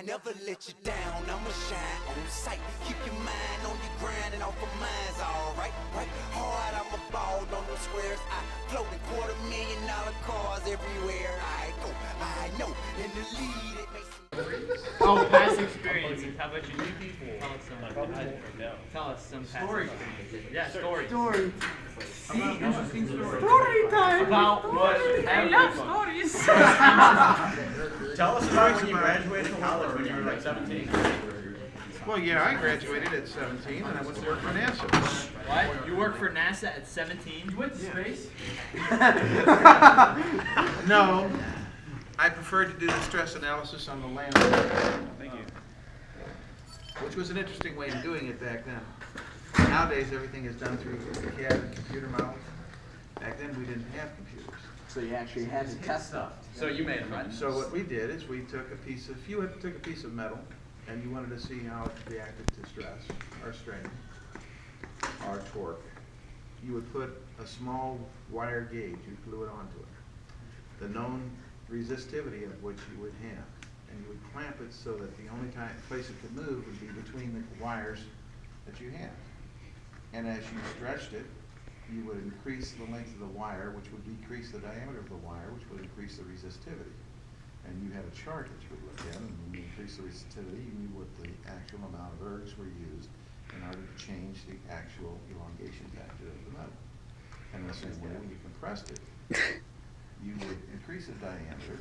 never let you down, I'ma shine on sight. Keep your mind on your grind and off of mine's alright, right? Hard, I'ma ball on them squares. I float in $250,000 cars everywhere I go. I know, in the lead it may seem... Oh, past experiences. How about you new people? Tell us some past experiences. Yeah, stories. Story. Interesting stories. Story time. About what? I love stories. Tell us about when you graduated college when you were like 17. Well, yeah, I graduated at 17 and I went to work for NASA. What? You worked for NASA at 17? You went to space? No, I preferred to do the stress analysis on the land. Thank you. Which was an interesting way of doing it back then. Nowadays, everything is done through CAD and computer models. Back then, we didn't have computers. So you actually had to test stuff. So you made them, right? So what we did is we took a piece of, took a piece of metal, and you wanted to see how it reacted to stress, or strain, or torque. You would put a small wire gauge, you glue it onto it. The known resistivity of which you would have. And you would clamp it so that the only place it could move would be between the wires that you have. And as you stretched it, you would increase the length of the wire, which would decrease the diameter of the wire, which would increase the resistivity. And you had a chart that you would look at, and when you increase the resistivity, you knew what the actual amount of ergs were used in order to change the actual elongation factor of the metal. And the same way, when you compressed it, you would increase the diameter.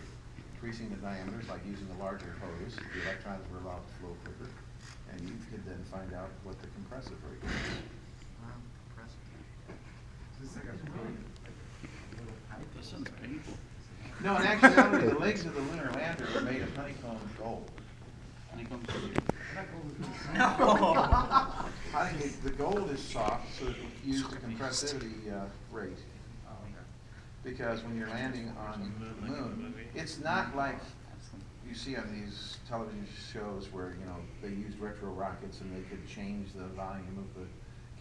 Increasing the diameter is like using a larger hose. The electrons were allowed to flow quicker, and you could then find out what the compressive rate was. This sounds painful. No, in actuality, the legs of the lunar lander were made of honeycomb gold. Honeycomb. The gold is soft, so it used the compressivity rate. Because when you're landing on the moon, it's not like you see on these television shows where, you know, they used retro rockets and they could change the volume of the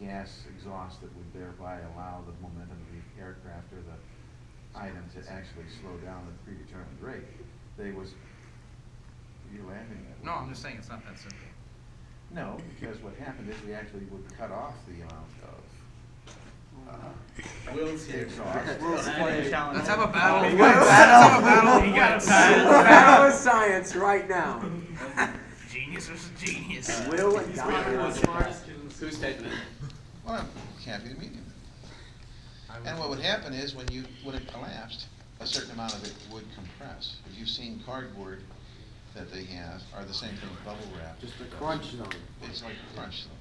gas exhaust that would thereby allow the momentum of the aircraft or the item to actually slow down at a predetermined rate. You're laughing at. No, I'm just saying it's not that simple. No, because what happened is we actually would cut off the amount of We'll see. exhaust. Let's have a battle. You got a battle. You got a Battle of science right now. Genius versus genius. Will and Don. Who's taking it? Well, I'm happy to meet you. And what would happen is when it collapsed, a certain amount of it would compress. If you've seen cardboard that they have, are the same thing with bubble wrap. Just a crunch zone. It's like a crunch zone.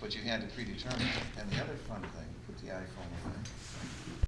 But you had to predetermine it. And the other fun thing, put the iPhone away.